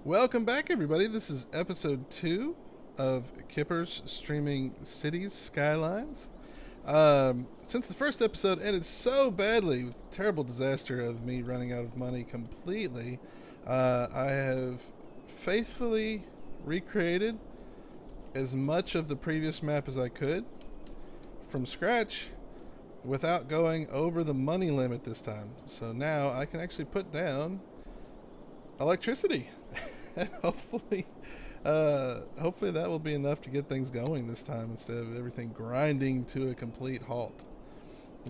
Welcome back, everybody. This is episode 2 of Kypper's streaming Cities Skylines. Since the first episode ended so badly with terrible disaster of me running out of money completely, I have faithfully recreated as much of the previous map as I could from scratch without going over the money limit this time. So now I can actually put down electricity. And hopefully that will be enough to get things going this time instead of everything grinding to a complete halt.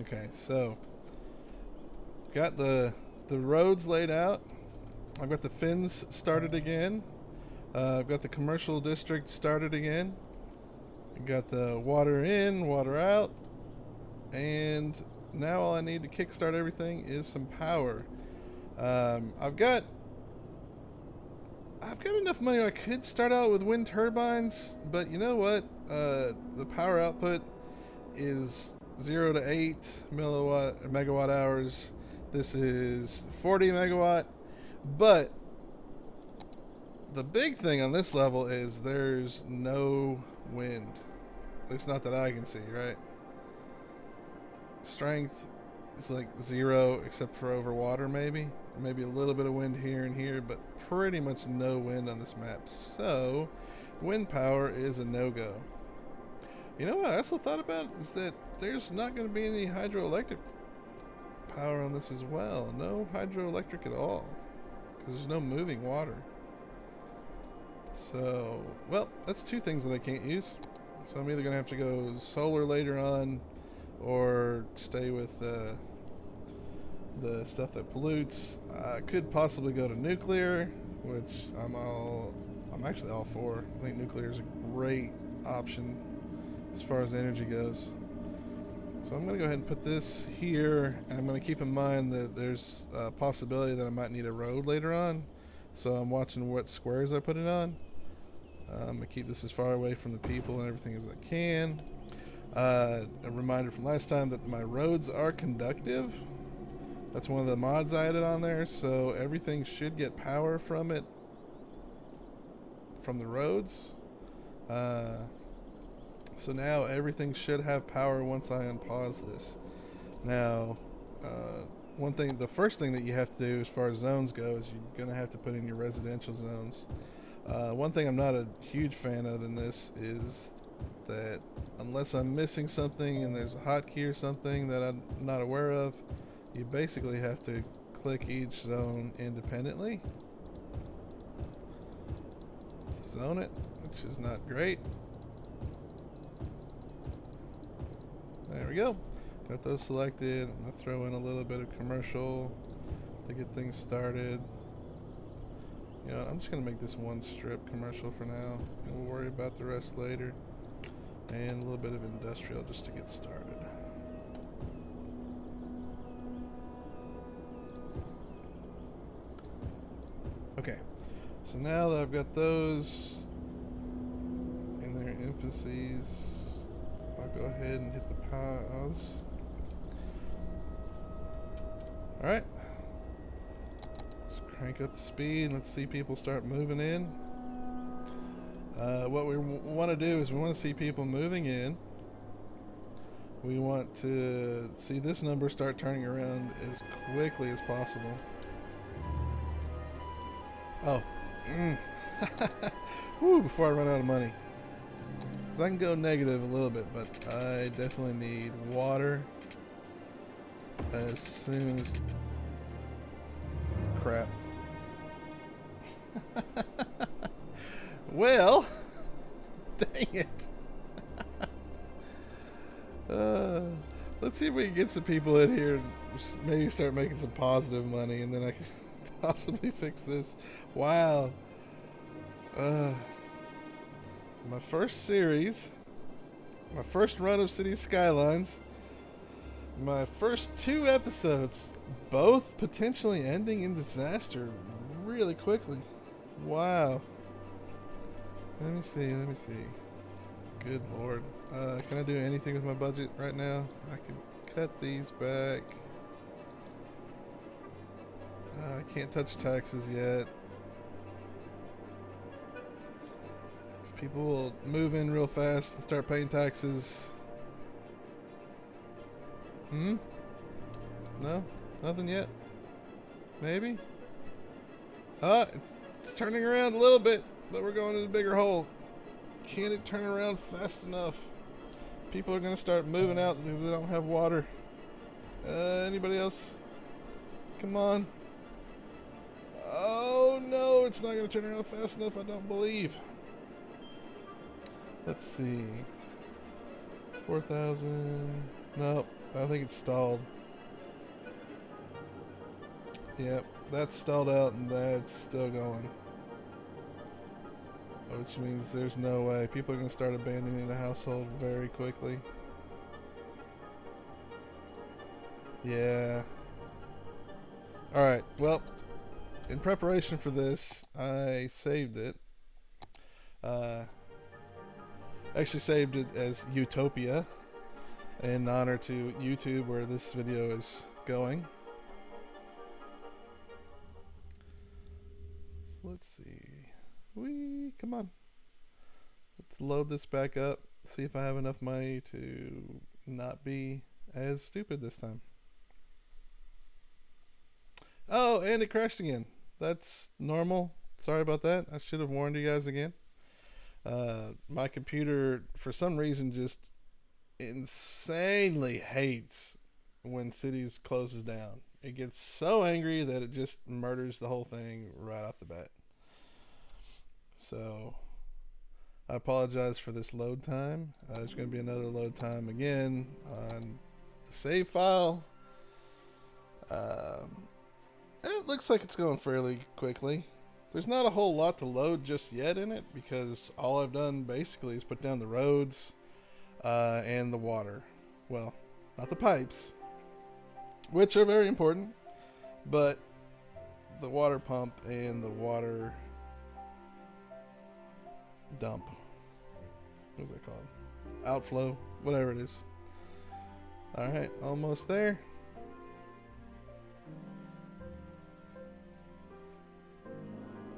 Okay, so got the roads laid out. I've got the fins started again. I've got the commercial district started again. I've got the water in, water out, and now all I need to kickstart everything is some power. I've got enough money where I could start out with wind turbines, but you know what? The power output is 0 to 8 megawatt hours. This is 40 megawatt, but the big thing on this level is there's no wind. At least not that I can see, right? Strength is like 0 except for over water, maybe a little bit of wind here and here, but pretty much no wind on this map. So wind power is a no-go. You know what I also thought about is that there's not going to be any hydroelectric power on this as well. No hydroelectric at all because there's no moving water. So, well, that's two things that I can't use. So I'm either going to have to go solar later on or stay with the stuff that pollutes. I could possibly go to nuclear, which I'm actually all for. I think nuclear is a great option as far as energy goes. So I'm going to go ahead and put this here, and I'm going to keep in mind that there's a possibility that I might need a road later on. So I'm watching what squares I put it on. I'm going to keep this as far away from the people and everything as I can. A reminder from last time that my roads are conductive. That's one of the mods I added on there, so everything should get power from it, from the roads. So now everything should have power once I unpause this. Now, the first thing that you have to do as far as zones go is you're going to have to put in your residential zones. One thing I'm not a huge fan of in this is that unless I'm missing something and there's a hotkey or something that I'm not aware of, you basically have to click each zone independently to zone it, which is not great. There we go. Got those selected. I'm going to throw in a little bit of commercial to get things started. You know, I'm just going to make this one strip commercial for now, and we'll worry about the rest later. And a little bit of industrial just to get started. Okay, so now that I've got those in their emphases, I'll go ahead and hit the pause. Alright, let's crank up the speed. Let's see people start moving in. What we want to do is we want to see people moving in. We want to see this number start turning around as quickly as possible. Oh, woo, before I run out of money. Because I can go negative a little bit, but I definitely need water as soon as... Crap. Well, dang it. Let's see if we can get some people in here and maybe start making some positive money, and then I can possibly fix this. Wow. My first series, my first run of Cities Skylines, my first 2 episodes, both potentially ending in disaster really quickly. Wow. Let me see. Good Lord. Can I do anything with my budget right now? I can cut these back. I can't touch taxes yet. People will move in real fast and start paying taxes. No? Nothing yet? Maybe? It's turning around a little bit, but we're going in a bigger hole. Can it turn around fast enough? People are going to start moving out because they don't have water. Anybody else? Come on. Oh no, it's not going to turn around fast enough, I don't believe. Let's see. 4,000. Nope, I think it's stalled. Yep, that's stalled out and that's still going. Which means there's no way. People are going to start abandoning the household very quickly. Yeah. Alright, well, in preparation for this, I saved it. Actually saved it as Utopia in honor to YouTube, where this video is going. So let's see. Come on. Let's load this back up. See if I have enough money to not be as stupid this time. Oh, and it crashed again. That's normal. Sorry about that. I should have warned you guys again. My computer, for some reason, just insanely hates when Cities closes down. It gets so angry that it just murders the whole thing right off the bat. So I apologize for this load time. There's going to be another load time again on the save file. It looks like it's going fairly quickly. There's not a whole lot to load just yet in it because all I've done basically is put down the roads and the water. Well, not the pipes, which are very important, but the water pump and the water dump. What's that called? Outflow, whatever it is. Alright, almost there.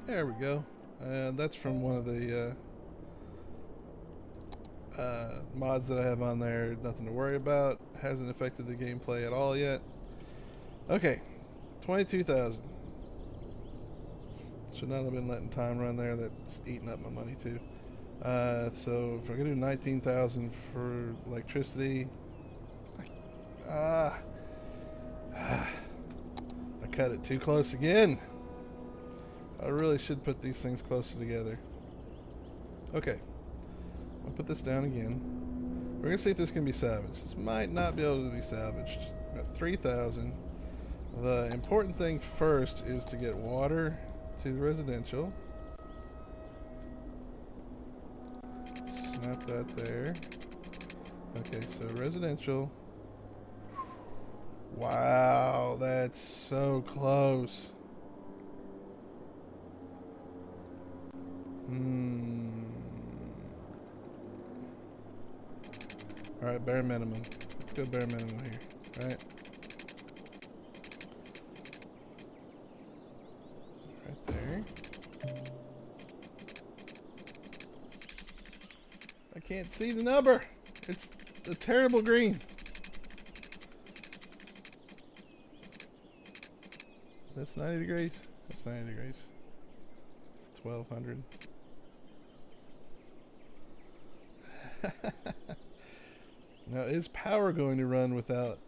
There we go. That's from one of the mods that I have on there. Nothing to worry about. Hasn't affected the gameplay at all yet. Okay, 22,000. Should not have been letting time run there. That's eating up my money too. So if I can do 19,000 for electricity, I cut it too close again. I really should put these things closer together. Okay, I'll put this down again. We're gonna see if this can be salvaged. This might not be able to be salvaged. We're at 3,000. The important thing first is to get water to the residential. Snap that there. Okay, so residential. Wow, that's so close. Alright, bare minimum. Let's go bare minimum here. Right? Right there. I can't see the number. It's a terrible green. That's 90 degrees. That's 90 degrees. It's 1200. Now, is power going to run without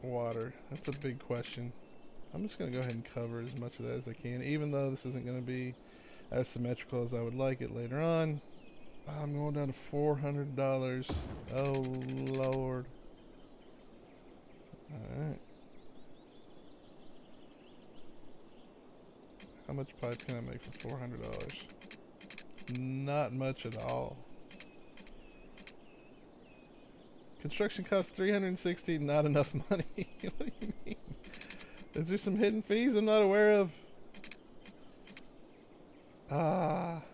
water? That's a big question. I'm just going to go ahead and cover as much of that as I can, even though this isn't going to be as symmetrical as I would like it later on. I'm going down to $400. Oh, Lord. Alright. How much pipe can I make for $400? Not much at all. Construction costs $360, not enough money. What do you mean? Is there some hidden fees I'm not aware of? Alright,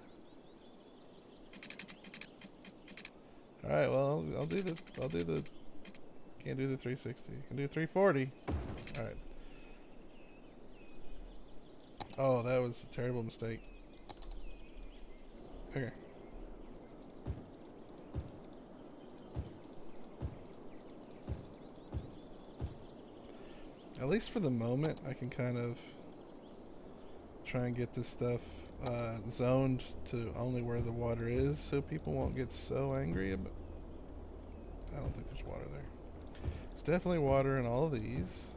well, I'll do the can't do the 360. I can do 340. Alright. Oh, that was a terrible mistake. Okay. At least for the moment, I can kind of try and get this stuff zoned to only where the water is so people won't get so angry about. I don't think there's water there. There's definitely water in all of these.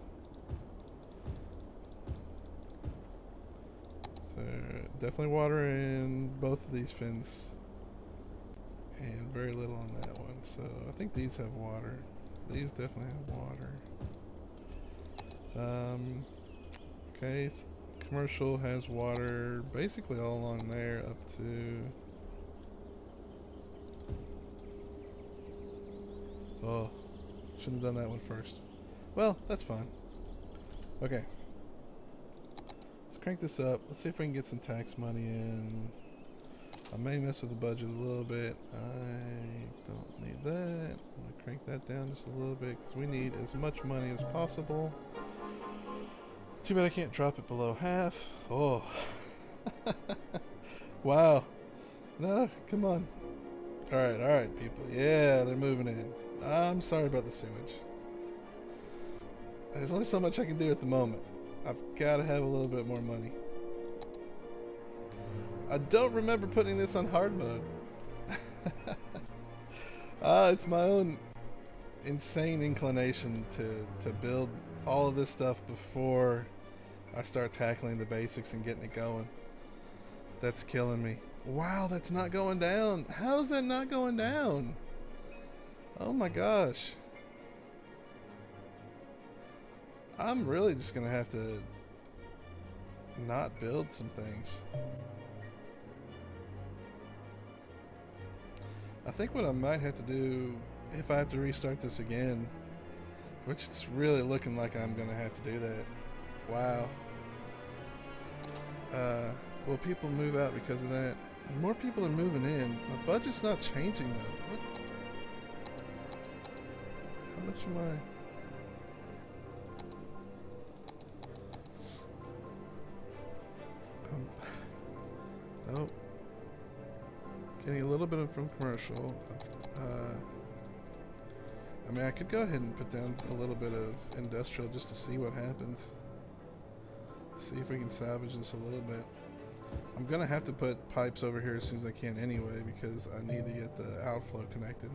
So definitely water in both of these fins. And very little on that one. So I think these have water. These definitely have water. Okay, so commercial has water basically all along there up to... Oh, shouldn't have done that one first. Well, that's fine. Okay. Let's crank this up. Let's see if we can get some tax money in. I may mess with the budget a little bit. I don't need that. I'm going to crank that down just a little bit because we need as much money as possible. Too bad I can't drop it below half. Oh. Wow. No, come on. Alright, people. Yeah, they're moving in. I'm sorry about the sewage. There's only so much I can do at the moment. I've got to have a little bit more money. I don't remember putting this on hard mode. It's my own insane inclination to build all of this stuff before I start tackling the basics and getting it going. That's killing me. Wow, that's not going down. How is that not going down? Oh my gosh. I'm really just gonna have to not build some things. I think what I might have to do, if I have to restart this again, which it's really looking like I'm gonna have to do that. Wow. Will people move out because of that? More people are moving in. My budget's not changing though. What? How much am I? Nope. Getting a little bit from commercial. I mean, I could go ahead and put down a little bit of industrial just to see what happens. See if we can salvage this a little bit. I'm gonna have to put pipes over here as soon as I can anyway because I need to get the outflow connected.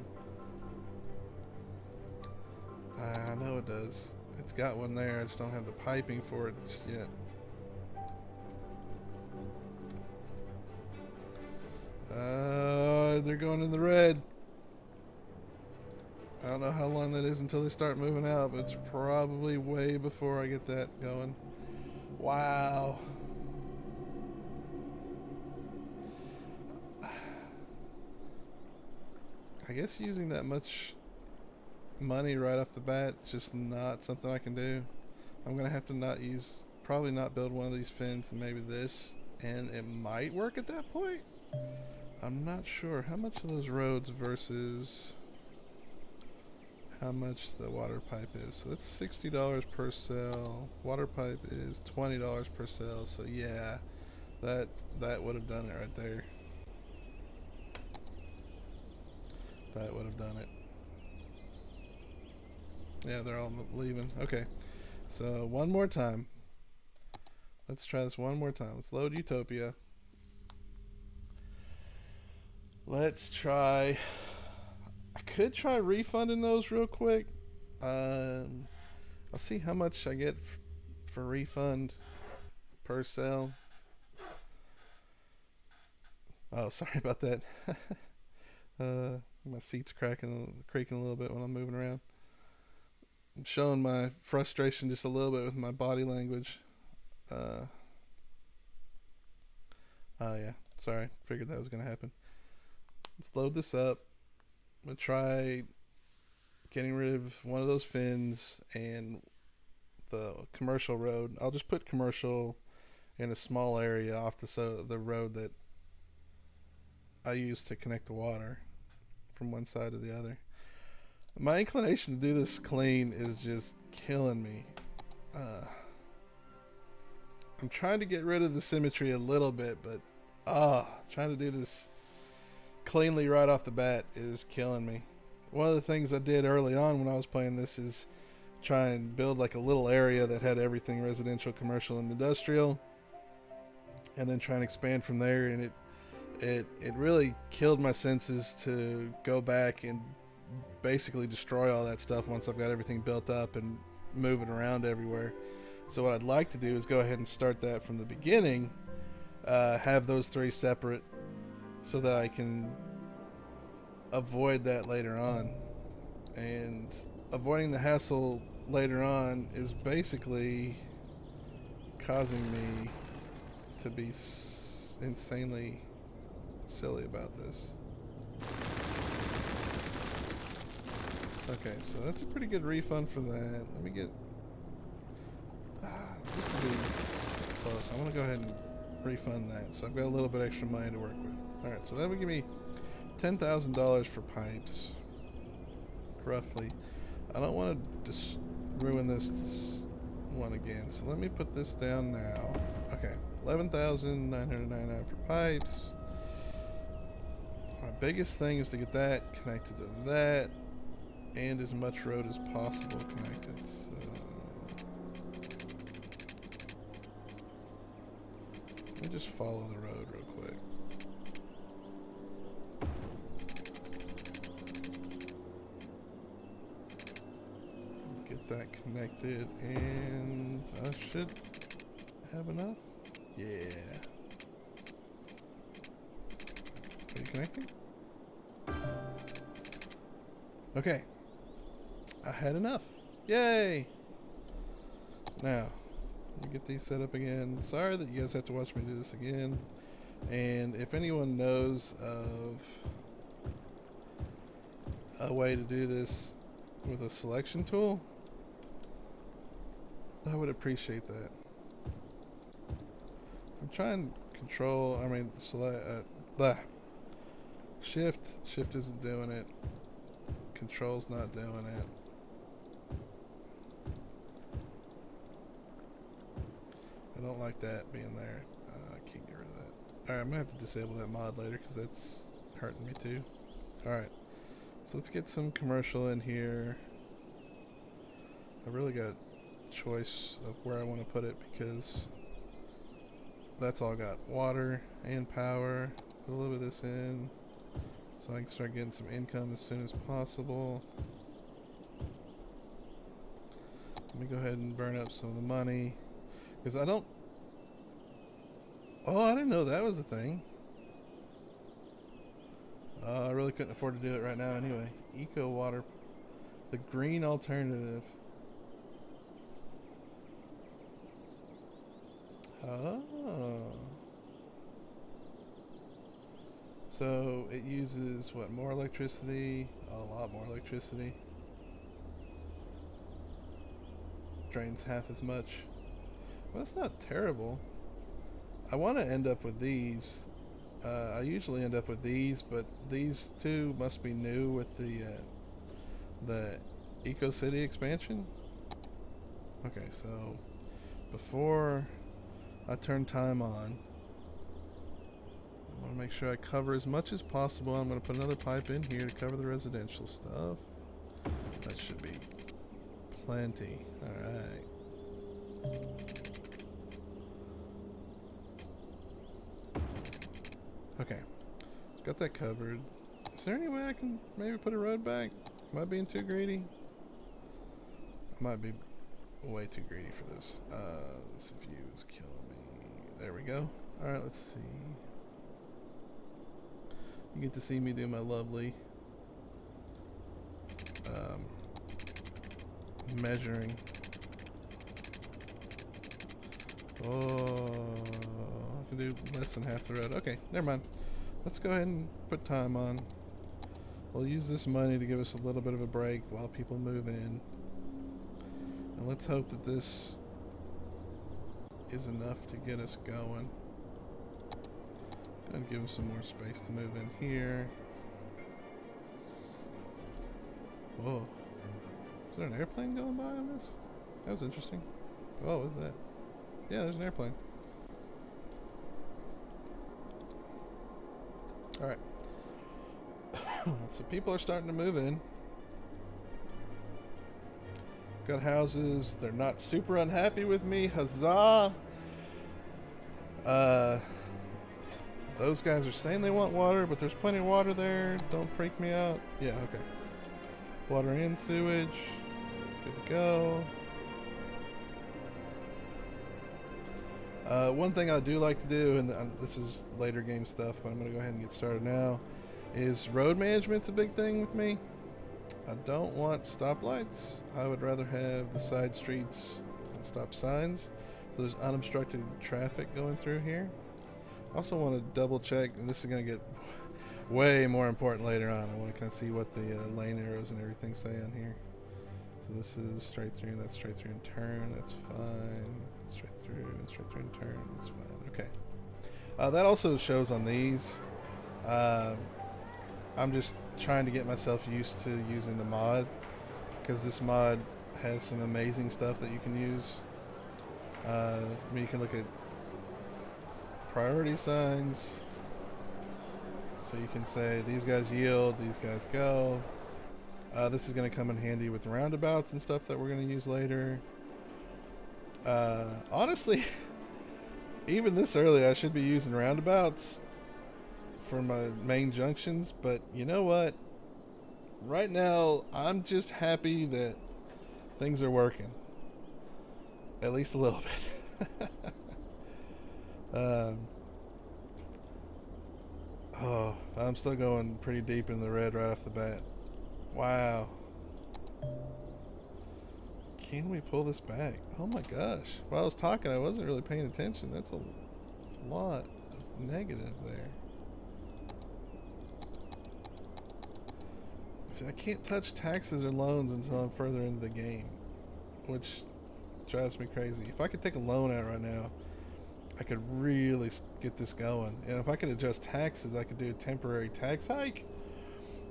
I know it does. It's got one there, I just don't have the piping for it just yet. They're going in the red. I don't know how long that is until they start moving out, but it's probably way before I get that going. Wow. I guess using that much money right off the bat is just not something I can do. I'm gonna have to probably not build one of these fins and maybe this, and it might work at that point. I'm not sure how much of those roads versus how much the water pipe is. So that's $60 per cell. Water pipe is $20 per cell. So yeah, that would have done it right there. That would have done it. Yeah, they're all leaving. Okay, so one more time. Let's try this one more time. Let's load Utopia. Let's try. I could try refunding those real quick. I'll see how much I get for refund per cell. Oh, sorry about that. My seat's creaking a little bit when I'm moving around. I'm showing my frustration just a little bit with my body language. Oh yeah, sorry. Figured that was gonna happen. Let's load this up. I'm gonna try getting rid of one of those fins and the commercial road. I'll just put commercial in a small area off the road that I use to connect the water from one side to the other. My inclination to do this clean is just killing me. I'm trying to get rid of the symmetry a little bit, but trying to do this cleanly right off the bat is killing me. One of the things I did early on when I was playing this is try and build like a little area that had everything residential, commercial, and industrial, and then try and expand from there. And it really killed my senses to go back and basically destroy all that stuff once I've got everything built up and move it around everywhere. So what I'd like to do is go ahead and start that from the beginning, have those three separate, so that I can avoid that later on. And avoiding the hassle later on is basically causing me to be insanely silly about this. Okay, so that's a pretty good refund for that. Let me get just to be close, I want to go ahead and refund that, so I've got a little bit extra money to work with. Alright, so that would give me $10,000 for pipes, roughly. I don't want to just ruin this one again, so let me put this down now. Okay, $11,999 for pipes. My biggest thing is to get that connected to that, and as much road as possible connected. So let me just follow the road real quick. Get that connected, and I should have enough. Yeah. Are you connecting? Okay. I had enough. Yay! Now, let me get these set up again. Sorry that you guys have to watch me do this again. And if anyone knows of a way to do this with a selection tool, I would appreciate that. I'm trying to control, select, Shift isn't doing it. Control's not doing it. I don't like that being there. I can't get rid of that. Alright, I'm gonna have to disable that mod later because that's hurting me too. Alright, so let's get some commercial in here. I really got choice of where I want to put it because that's all got water and power. Put a little bit of this in so I can start getting some income as soon as possible. Let me go ahead and burn up some of the money because I don't. Oh, I didn't know that was a thing. I really couldn't afford to do it right now anyway. Eco water, the green alternative. Oh. So it uses what, more electricity? A lot more electricity. Drains half as much. Well, that's not terrible. I want to end up with these. I usually end up with these, but these two must be new with the Eco City expansion. Okay, so before I turn time on, I want to make sure I cover as much as possible. I'm going to put another pipe in here to cover the residential stuff. That should be plenty. Alright. Okay. Got that covered. Is there any way I can maybe put a road back? Am I being too greedy? I might be way too greedy for this. This view is killing me. There we go. Alright, let's see. You get to see me do my lovely measuring. Oh, I can do less than half the road. Okay, never mind. Let's go ahead and put time on. We'll use this money to give us a little bit of a break while people move in. And let's hope that this is enough to get us going. Go ahead and give them some more space to move in here. Whoa. Is there an airplane going by on this? That was interesting. Oh, what is that? Yeah, there's an airplane. Alright. So people are starting to move in. Got houses. They're not super unhappy with me. Huzzah! Uh, those guys are saying they want water, but there's plenty of water there. Don't freak me out. Yeah, okay. Water and sewage. Good to go. One thing I do like to do, and this is later game stuff, but I'm going to go ahead and get started now, is road management's a big thing with me. I don't want stoplights. I would rather have the side streets and stop signs, so there's unobstructed traffic going through here. I also want to double check, and this is going to get way more important later on. I want to kind of see what the lane arrows and everything say on here. So this is straight through, that's straight through and turn, that's fine. Straight through and turn, that's fine. Okay. That also shows on these. I'm just trying to get myself used to using the mod, because this mod has some amazing stuff that you can use. I mean, you can look at priority signs, so you can say these guys yield, these guys go. This is going to come in handy with roundabouts and stuff that we're going to use later. Honestly, even this early I should be using roundabouts for my main junctions, but you know what? Right now, I'm just happy that things are working. At least a little bit. Oh, I'm still going pretty deep in the red right off the bat. Wow. Can we pull this back? Oh my gosh. While I was talking, I wasn't really paying attention. That's a lot of negative there. See, I can't touch taxes or loans until I'm further into the game, which drives me crazy. If I could take a loan out right now, I could really get this going. And if I could adjust taxes, I could do a temporary tax hike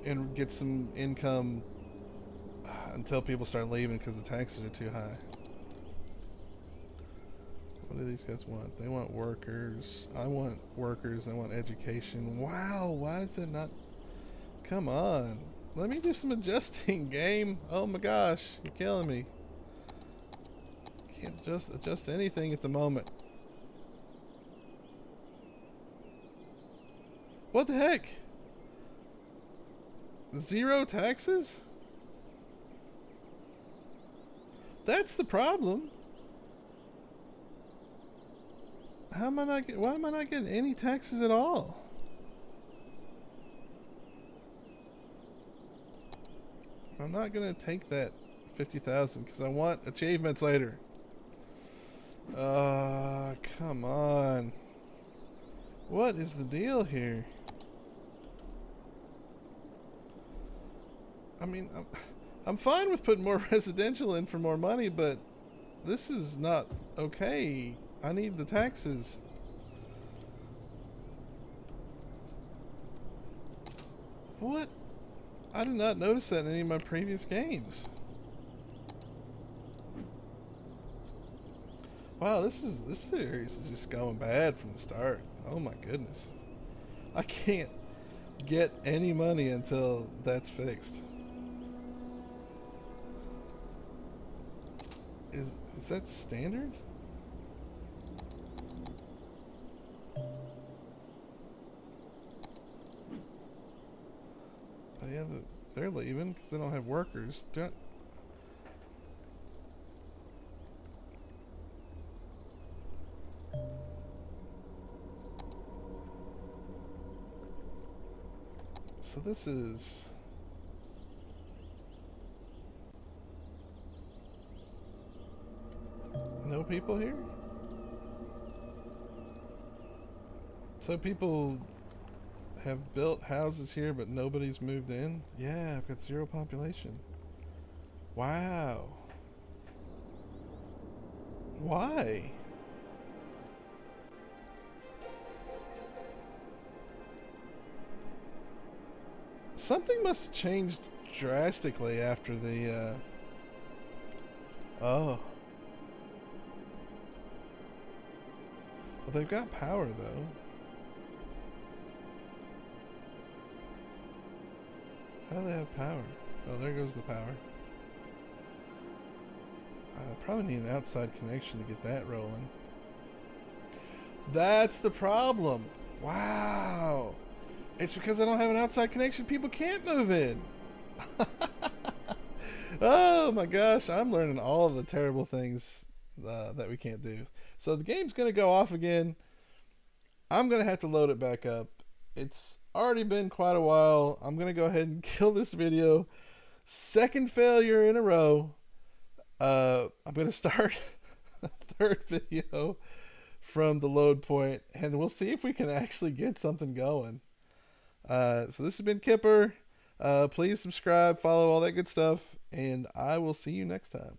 and get some income until people start leaving because the taxes are too high. What do these guys want? They want workers. I want workers. I want education. Wow, why is that not? Come on. Let me do some adjusting, game. Oh my gosh, you're killing me. Can't just adjust anything at the moment. What the heck? 0 taxes? That's the problem. How am I not why am I not getting any taxes at all? I'm not gonna take that 50,000 because I want achievements later. Come on. What is the deal here? I mean, I'm fine with putting more residential in for more money, but this is not okay. I need the taxes. What? I did not notice that in any of my previous games. Wow, this series is just going bad from the start. Oh my goodness. I can't get any money until that's fixed. Is that standard? Oh yeah, they're leaving because they don't have workers. So this is... No people here? So people have built houses here, but nobody's moved in? Yeah, I've got 0 population. Wow. Why? Something must have changed drastically after the, oh. Well, they've got power, though. How do they have power? Oh, there goes the power. I probably need an outside connection to get that rolling. That's the problem. Wow. It's because I don't have an outside connection. People can't move in. Oh my gosh. I'm learning all of the terrible things that we can't do. So the game's going to go off again. I'm going to have to load it back up. It's already been quite a while. I'm going to go ahead and kill this video. Second failure in a row. I'm going to start a third video from the load point, and we'll see if we can actually get something going. So this has been Kypper. Please subscribe, follow, all that good stuff, and I will see you next time.